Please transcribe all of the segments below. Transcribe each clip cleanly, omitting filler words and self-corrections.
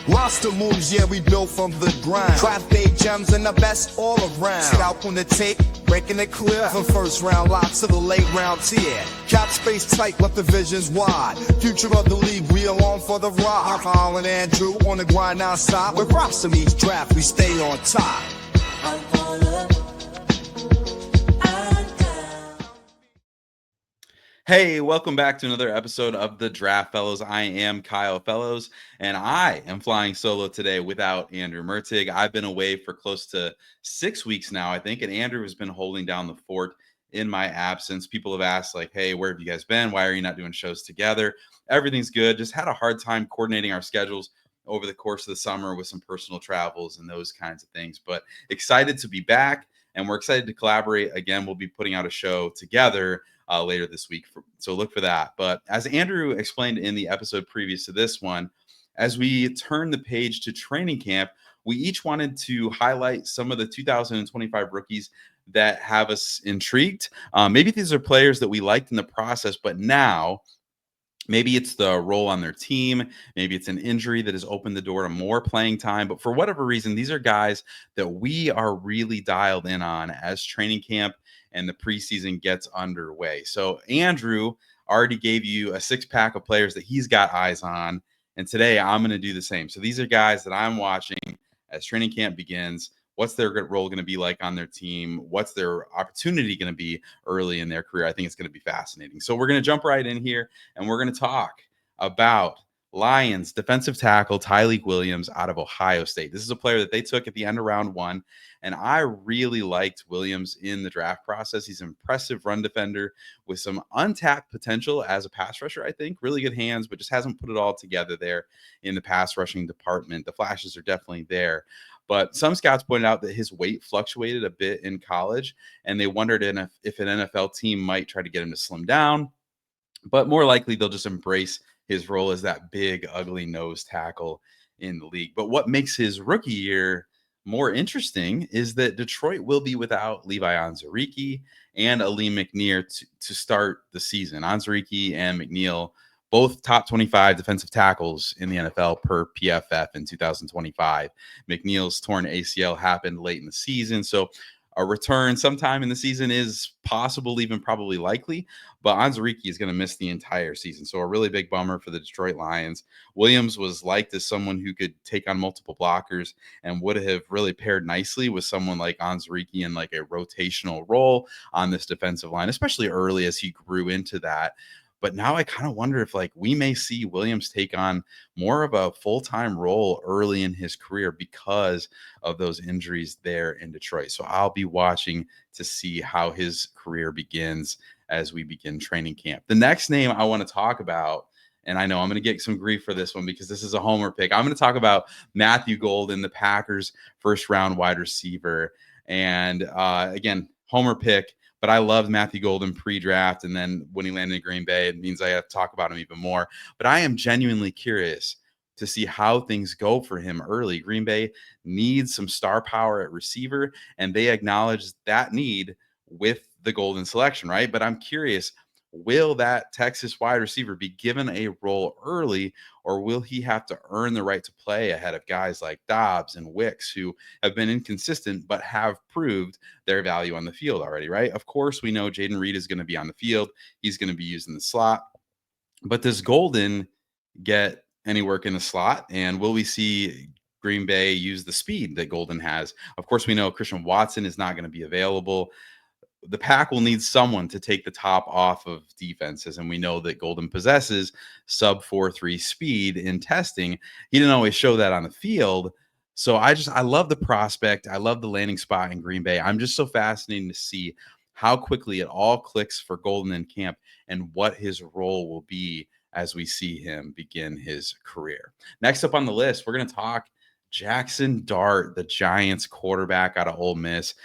Monster moves, yeah, we built from the grind. Draft day gems and the best all around. Sit out on the tape, breaking it clear. From first round lock to the late round tier. Cap space tight, left the visions wide. Future of the league, we along for the ride. Colin Andrew on the grind outside. With props to each draft, we stay on top. Hey, welcome back to another episode of the Draft Fellows. I am Kyle Fellows, and I am flying solo today without Andrew Mertig. I've been away for close to 6 weeks now, I think, and Andrew has been holding down the fort in my absence. People have asked, like, hey, where have you guys been? Why are you not doing shows together? Everything's good. Just had a hard time coordinating our schedules over the course of the summer with some personal travels and those kinds of things, but excited to be back, and we're excited to collaborate. Again, we'll be putting out a show together later this week. So look for that. But as Andrew explained in the episode previous to this one, as we turn the page to training camp, we each wanted to highlight some of the 2025 rookies that have us intrigued. Maybe these are players that we liked in the process, but now maybe it's the role on their team. Maybe it's an injury that has opened the door to more playing time. But for whatever reason, these are guys that we are really dialed in on as training camp and the preseason gets underway. So Andrew already gave you a 6-pack of players that he's got eyes on. And today I'm going to do the same. So these are guys that I'm watching as training camp begins. What's their role going to be like on their team? What's their opportunity going to be early in their career? I think it's going to be fascinating. So we're going to jump right in here and we're going to talk about Lions defensive tackle Tyleik Williams out of Ohio State. This is a player that they took at the end of round 1, and I really liked Williams in the draft process. He's an impressive run defender with some untapped potential as a pass rusher, I think. Really good hands, but just hasn't put it all together there in the pass rushing department. The flashes are definitely there. But some scouts pointed out that his weight fluctuated a bit in college, and they wondered if an NFL team might try to get him to slim down. But more likely, they'll just embrace his role as that big, ugly nose tackle in the league. But what makes his rookie year more interesting is that Detroit will be without Levi Onwuzurike and Aleem McNeil to start the season. Onwuzurike and McNeil, both top 25 defensive tackles in the NFL per PFF in 2025. McNeil's torn ACL happened late in the season, so a return sometime in the season is possible, even probably likely, but Onwuzurike is going to miss the entire season. So a really big bummer for the Detroit Lions. Williams was liked as someone who could take on multiple blockers and would have really paired nicely with someone like Onwuzurike in like a rotational role on this defensive line, especially early as he grew into that. But now I kind of wonder if like we may see Williams take on more of a full-time role early in his career because of those injuries there in Detroit. So I'll be watching to see how his career begins as we begin training camp. The next name I want to talk about, and I know I'm going to get some grief for this one because this is a homer pick. I'm going to talk about Matthew Golden, the Packers' first-round wide receiver. And again, homer pick. But I loved Matthew Golden pre-draft, and then when he landed in Green Bay, it means I have to talk about him even more. But I am genuinely curious to see how things go for him early. Green Bay needs some star power at receiver, and they acknowledge that need with the Golden selection, right? But I'm curious, will that Texas wide receiver be given a role early, or will he have to earn the right to play ahead of guys like Dobbs and Wicks, who have been inconsistent but have proved their value on the field already, right? Of course, we know Jaden Reed is going to be on the field. He's going to be used in the slot. But does Golden get any work in the slot? And will we see Green Bay use the speed that Golden has? Of course, we know Christian Watson is not going to be available. The Pack will need someone to take the top off of defenses, and we know that Golden possesses sub 4.3 speed in testing. He didn't always show that on the field. So I love the prospect. I love the landing spot in Green Bay. I'm just so fascinated to see how quickly it all clicks for Golden in camp and what his role will be as we see him begin his career. Next up on the list, we're going to talk Jackson Dart, the Giants quarterback out of Ole Miss.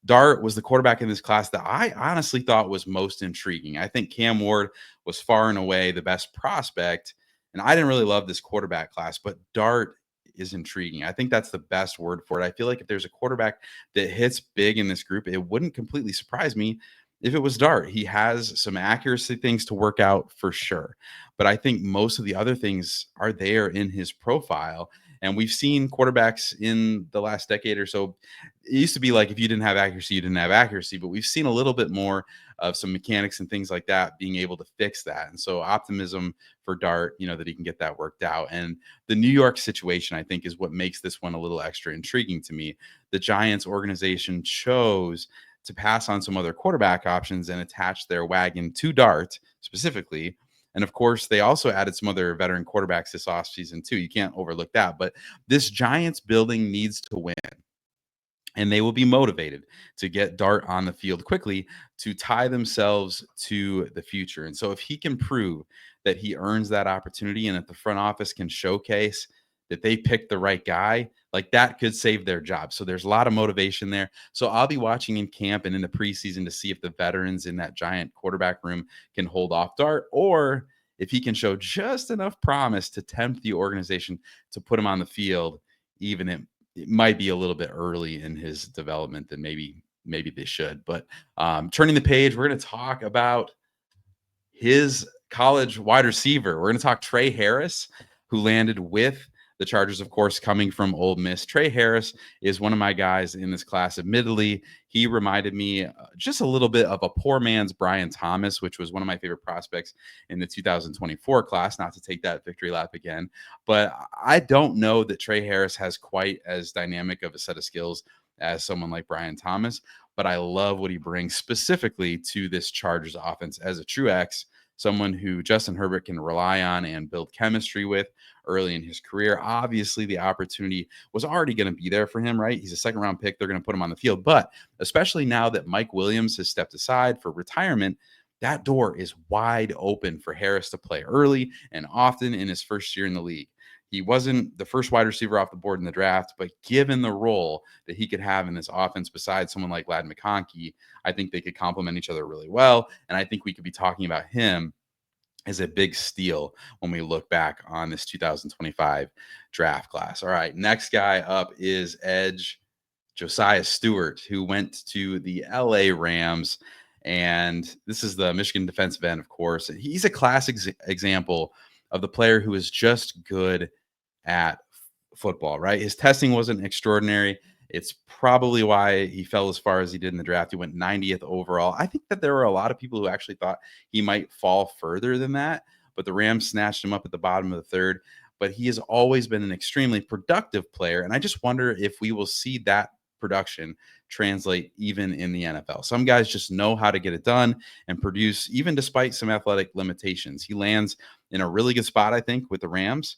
Dart was the quarterback in this class that I honestly thought was most intriguing. I think Cam Ward was far and away the best prospect, and I didn't really love this quarterback class, but Dart is intriguing. I think that's the best word for it. I feel like if there's a quarterback that hits big in this group, it wouldn't completely surprise me if it was Dart. He has some accuracy things to work out for sure, but I think most of the other things are there in his profile. And we've seen quarterbacks in the last decade or so. It used to be like if you didn't have accuracy, you didn't have accuracy, but we've seen a little bit more of some mechanics and things like that being able to fix that. And so optimism for Dart, that he can get that worked out. And the New York situation, I think, is what makes this one a little extra intriguing to me. The Giants organization chose to pass on some other quarterback options and attach their wagon to Dart specifically. And of course, they also added some other veteran quarterbacks this offseason, too. You can't overlook that. But this Giants building needs to win. And they will be motivated to get Dart on the field quickly to tie themselves to the future. And so, if he can prove that he earns that opportunity and that the front office can showcase that they picked the right guy, like that could save their job. So, there's a lot of motivation there. So, I'll be watching in camp and in the preseason to see if the veterans in that giant quarterback room can hold off Dart, or if he can show just enough promise to tempt the organization to put him on the field, even if it might be a little bit early in his development than maybe they should. But turning the page, we're going to talk about his college wide receiver. We're going to talk Trey Harris, who landed with the Chargers, of course, coming from Ole Miss. Trey Harris is one of my guys in this class. Admittedly, he reminded me just a little bit of a poor man's Brian Thomas, which was one of my favorite prospects in the 2024 class, not to take that victory lap again. But I don't know that Trey Harris has quite as dynamic of a set of skills as someone like Brian Thomas, but I love what he brings specifically to this Chargers offense as a true X, someone who Justin Herbert can rely on and build chemistry with early in his career. Obviously, the opportunity was already going to be there for him, right? He's a second-round pick. They're going to put him on the field. But especially now that Mike Williams has stepped aside for retirement, that door is wide open for Harris to play early and often in his first year in the league. He wasn't the first wide receiver off the board in the draft, but given the role that he could have in this offense besides someone like Ladd McConkey, I think they could complement each other really well. And I think we could be talking about him as a big steal when we look back on this 2025 draft class. All right, next guy up is edge Josiah Stewart, who went to the LA Rams. And this is the Michigan defensive end, of course. He's a classic example of the player who is just good at football, right? His testing wasn't extraordinary. It's probably why he fell as far as he did in the draft. He went 90th overall. I think that there were a lot of people who actually thought he might fall further than that, but the Rams snatched him up at the bottom of the third. But he has always been an extremely productive player, and I just wonder if we will see that production translate even in the NFL. Some guys just know how to get it done and produce even despite some athletic limitations. He lands in a really good spot, I think, with the Rams,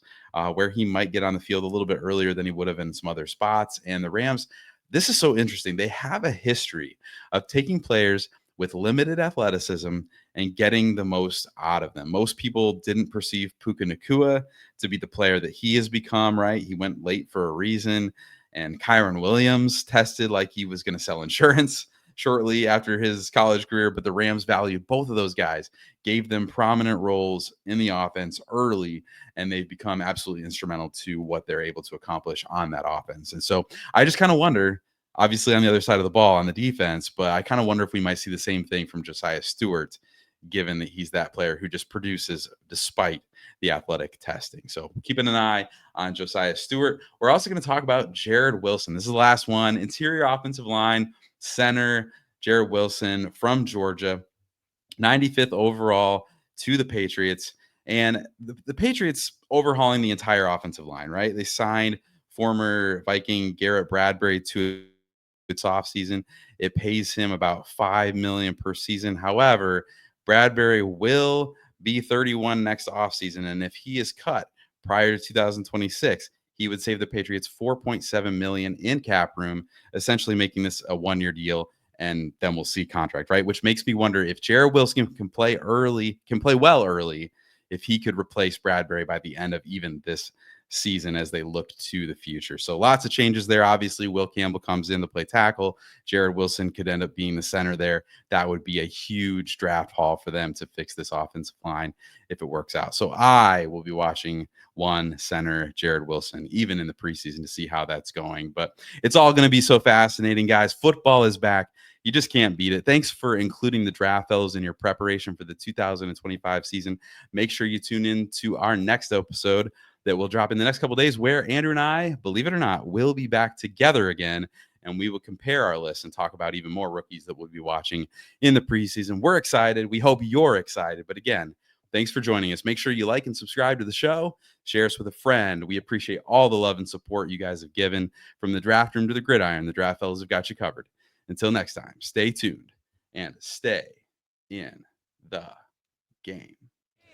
where he might get on the field a little bit earlier than he would have in some other spots. And the Rams, this is so interesting. They have a history of taking players with limited athleticism and getting the most out of them. Most people didn't perceive Puka Nacua to be the player that he has become, right? He went late for a reason. And Kyron Williams tested like he was going to sell insurance shortly after his college career, but the Rams valued both of those guys, gave them prominent roles in the offense early, and they've become absolutely instrumental to what they're able to accomplish on that offense. And so I just kind of wonder, obviously on the other side of the ball on the defense, but I kind of wonder if we might see the same thing from Josiah Stewart, given that he's that player who just produces despite the athletic testing. So keeping an eye on Josiah Stewart. We're also going to talk about Jared Wilson. This is the last one. Interior offensive line, center, Jared Wilson from Georgia, 95th overall to the Patriots. And the Patriots overhauling the entire offensive line, right? They signed former Viking Garrett Bradbury to its offseason. It pays him about $5 million per season. However, Bradbury will be 31 next offseason, and if he is cut prior to 2026, he would save the Patriots $4.7 million in cap room, essentially making this a one-year deal, and then we'll see contract, right? Which makes me wonder if Jared Wilson can play well early, if he could replace Bradbury by the end of even this season as they look to the future. So lots of changes there. Obviously, Will Campbell comes in to play tackle. Jared Wilson could end up being the center there. That would be a huge draft haul for them to fix this offensive line if it works out. So I will be watching one center, Jared Wilson, even in the preseason to see how that's going. But it's all going to be so fascinating, guys. Football is back. You just can't beat it. Thanks for including the Draft Fellows in your preparation for the 2025 season. Make sure you tune in to our next episode that will drop in the next couple of days, where Andrew and I, believe it or not, will be back together again, and we will compare our lists and talk about even more rookies that we'll be watching in the preseason. We're excited. We hope you're excited. But again, thanks for joining us. Make sure you like and subscribe to the show. Share us with a friend. We appreciate all the love and support you guys have given. From the draft room to the gridiron, the Draft Fellows have got you covered. Until next time, stay tuned and stay in the game.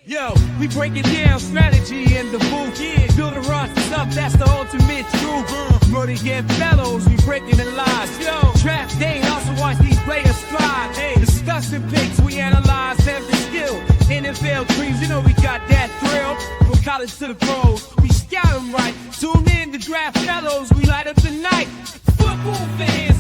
Yo, we break it down, strategy in the booth. Yeah, build a roster up, that's the ultimate truth. Brody get fellows, we breaking the lies. Yo, draft day, also watch these players strive. Hey, discussing picks, we analyze every skill. NFL dreams, you know we got that thrill. From college to the pros, we scout them right. Tune in to Draft Fellows, we light up the night. Football fans.